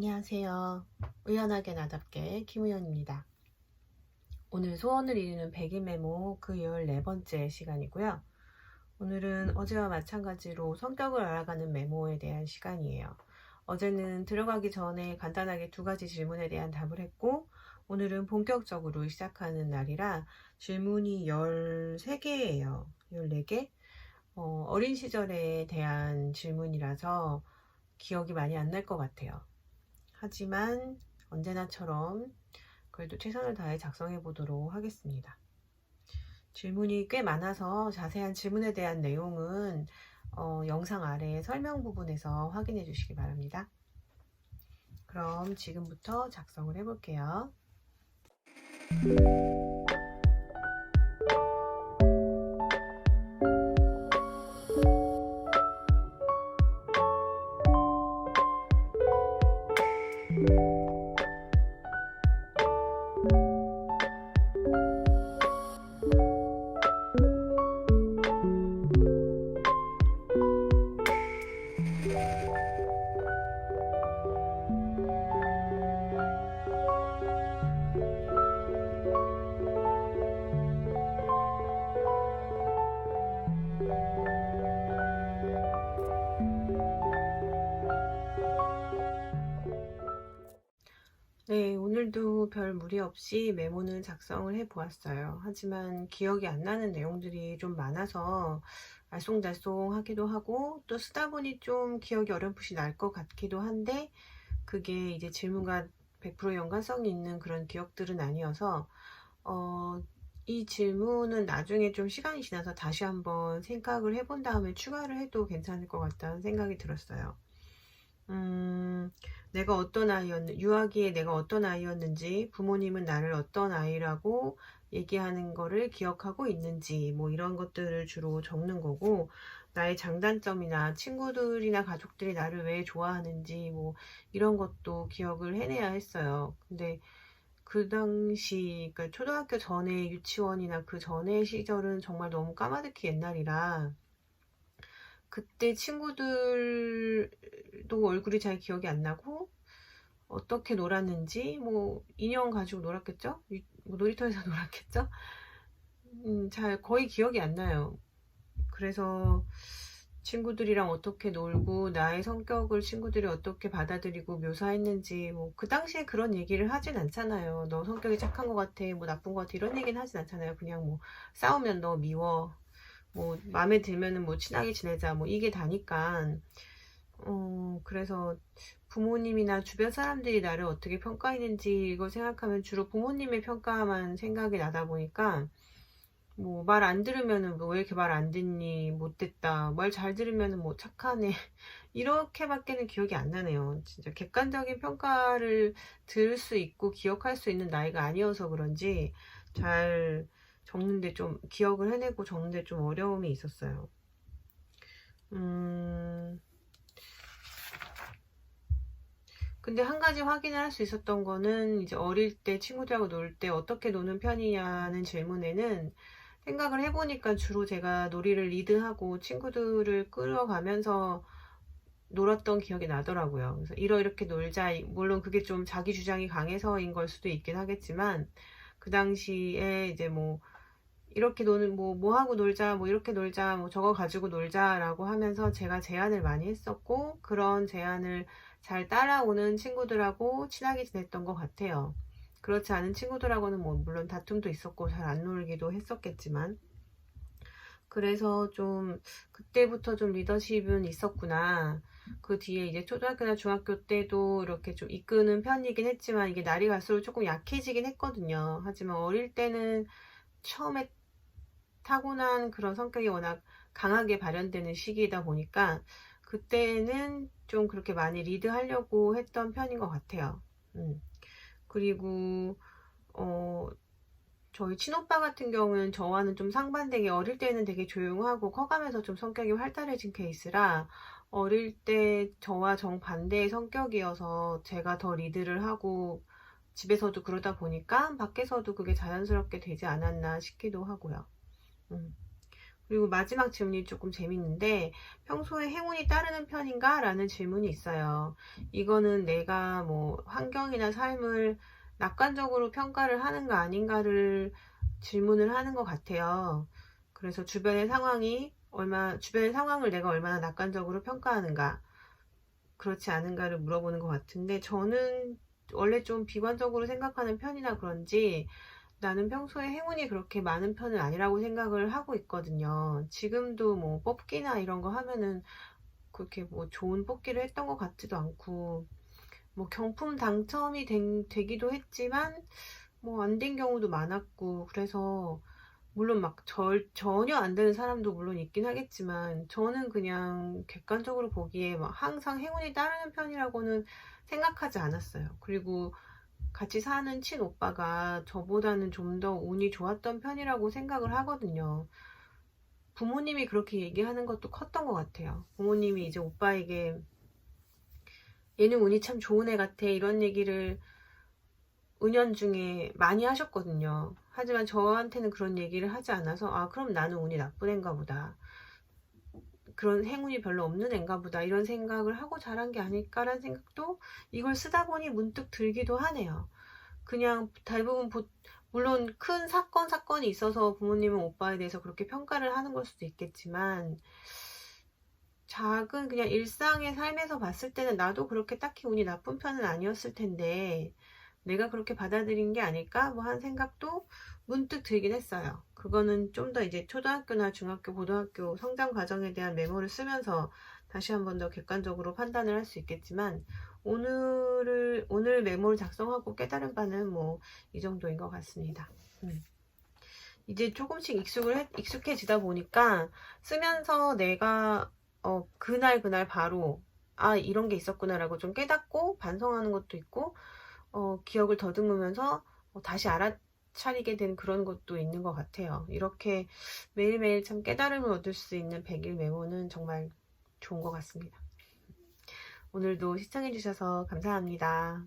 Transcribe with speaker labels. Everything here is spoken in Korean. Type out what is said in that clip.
Speaker 1: 안녕하세요. 우연하게 나답게 김우연입니다. 오늘 소원을 이루는 100일 메모 그 14번째 시간이고요. 오늘은 어제와 마찬가지로 성격을 알아가는 메모에 대한 시간이에요. 어제는 들어가기 전에 간단하게 2가지 질문에 대한 답을 했고, 오늘은 본격적으로 시작하는 날이라 질문이 13개예요. 14개? 어린 시절에 대한 질문이라서 기억이 많이 안 날 것 같아요. 하지만 언제나처럼 그래도 최선을 다해 작성해 보도록 하겠습니다. 질문이 꽤 많아서 자세한 질문에 대한 내용은 영상 아래 설명 부분에서 확인해 주시기 바랍니다. 그럼 지금부터 작성을 해 볼게요. 네, 오늘도 별 무리 없이 메모는 작성을 해 보았어요. 하지만 기억이 안 나는 내용들이 좀 많아서 알쏭달쏭 하기도 하고, 또 쓰다 보니 좀 기억이 어렴풋이 날 것 같기도 한데, 그게 이제 질문과 100% 연관성이 있는 그런 기억들은 아니어서 이 질문은 나중에 좀 시간이 지나서 다시 한번 생각을 해본 다음에 추가를 해도 괜찮을 것 같다는 생각이 들었어요. 내가 어떤 유아기에 내가 어떤 아이였는지, 부모님은 나를 어떤 아이라고 얘기하는 거를 기억하고 있는지, 뭐 이런 것들을 주로 적는 거고, 나의 장단점이나 친구들이나 가족들이 나를 왜 좋아하는지, 뭐 이런 것도 기억을 해내야 했어요. 근데 그 당시, 그러니까 초등학교 전에 유치원이나 그 전에 시절은 정말 너무 까마득히 옛날이라, 그때 친구들도 얼굴이 잘 기억이 안 나고, 어떻게 놀았는지, 뭐 인형 가지고 놀았겠죠? 뭐 놀이터에서 놀았겠죠? 잘 거의 기억이 안 나요. 그래서 친구들이랑 어떻게 놀고, 나의 성격을 친구들이 어떻게 받아들이고 묘사했는지, 뭐 그 당시에 그런 얘기를 하진 않잖아요. 너 성격이 착한 것 같아, 뭐 나쁜 것 같아, 이런 얘기는 하진 않잖아요. 그냥 뭐 싸우면 너 미워, 뭐 마음에 들면은 뭐 친하게 지내자, 뭐 이게 다니까. 그래서 부모님이나 주변 사람들이 나를 어떻게 평가했는지 이걸 생각하면 주로 부모님의 평가만 생각이 나다 보니까, 뭐 말 안 들으면은 뭐 왜 이렇게 말 안 듣니, 못됐다, 말 잘 들으면은 뭐 착하네, 이렇게밖에는 기억이 안 나네요. 진짜 객관적인 평가를 들을 수 있고 기억할 수 있는 나이가 아니어서 그런지 잘 적는데 좀 기억을 해내고 적는데 좀 어려움이 있었어요. 근데 한 가지 확인을 할 수 있었던 거는, 이제 어릴 때 친구들하고 놀 때 어떻게 노는 편이냐는 질문에는 생각을 해보니까 주로 제가 놀이를 리드하고 친구들을 끌어가면서 놀았던 기억이 나더라고요. 그래서 이렇게 놀자, 물론 그게 좀 자기 주장이 강해서인 걸 수도 있긴 하겠지만, 그 당시에 이제 뭐 이렇게 노는, 뭐 하고 놀자, 뭐 이렇게 놀자, 뭐 저거 가지고 놀자라고 하면서 제가 제안을 많이 했었고, 그런 제안을 잘 따라오는 친구들하고 친하게 지냈던 것 같아요. 그렇지 않은 친구들하고는 뭐 물론 다툼도 있었고 잘 안 놀기도 했었겠지만, 그래서 좀 그때부터 좀 리더십은 있었구나. 그 뒤에 이제 초등학교나 중학교 때도 이렇게 좀 이끄는 편이긴 했지만, 이게 날이 갈수록 조금 약해지긴 했거든요. 하지만 어릴 때는 처음에 타고난 그런 성격이 워낙 강하게 발현되는 시기이다 보니까, 그때는 좀 그렇게 많이 리드하려고 했던 편인 것 같아요. 그리고 어 저희 친오빠 같은 경우는 저와는 좀 상반되게 어릴 때는 되게 조용하고 커가면서 좀 성격이 활달해진 케이스라, 어릴 때 저와 정반대의 성격이어서 제가 더 리드를 하고 집에서도 그러다 보니까 밖에서도 그게 자연스럽게 되지 않았나 싶기도 하고요. 음. 그리고 마지막 질문이 조금 재밌는데, 평소에 행운이 따르는 편인가? 라는 질문이 있어요. 이거는 내가 뭐 환경이나 삶을 낙관적으로 평가를 하는가 아닌가를 질문을 하는 것 같아요. 그래서 주변의 상황을 내가 얼마나 낙관적으로 평가하는가, 그렇지 않은가를 물어보는 것 같은데, 저는 원래 좀 비관적으로 생각하는 편이라 그런지 나는 평소에 행운이 그렇게 많은 편은 아니라고 생각을 하고 있거든요. 지금도 뭐 뽑기나 이런 거 하면은 그렇게 뭐 좋은 뽑기를 했던 것 같지도 않고, 뭐 경품 당첨이 되기도 했지만 뭐 안 된 경우도 많았고, 그래서 물론 막 전혀 안 되는 사람도 물론 있긴 하겠지만, 저는 그냥 객관적으로 보기에 막 항상 행운이 따르는 편이라고는 생각하지 않았어요. 그리고 같이 사는 친오빠가 저보다는 좀 더 운이 좋았던 편이라고 생각을 하거든요. 부모님이 그렇게 얘기하는 것도 컸던 것 같아요. 부모님이 이제 오빠에게 얘는 운이 참 좋은 애 같아, 이런 얘기를 은연중에 많이 하셨거든요. 하지만 저한테는 그런 얘기를 하지 않아서, 아, 그럼 나는 운이 나쁜 애인가 보다, 그런 행운이 별로 없는 애인가 보다, 이런 생각을 하고 자란 게 아닐까라는 생각도 이걸 쓰다 보니 문득 들기도 하네요. 그냥 대부분 물론 큰 사건이 있어서 부모님은 오빠에 대해서 그렇게 평가를 하는 걸 수도 있겠지만, 작은 그냥 일상의 삶에서 봤을 때는 나도 그렇게 딱히 운이 나쁜 편은 아니었을 텐데 내가 그렇게 받아들인 게 아닐까 뭐 하는 생각도 문득 들긴 했어요. 그거는 좀 더 이제 초등학교나 중학교, 고등학교 성장 과정에 대한 메모를 쓰면서 다시 한 번 더 객관적으로 판단을 할 수 있겠지만, 오늘 메모를 작성하고 깨달은 바는 뭐 이 정도인 것 같습니다. 이제 조금씩 익숙해지다 보니까 쓰면서 내가 그날 바로 아, 이런 게 있었구나라고 좀 깨닫고 반성하는 것도 있고, 기억을 더듬으면서 다시 알아차리게 된 그런 것도 있는 것 같아요. 이렇게 매일매일 참 깨달음을 얻을 수 있는 100일 메모는 정말 좋은 것 같습니다. 오늘도 시청해주셔서 감사합니다.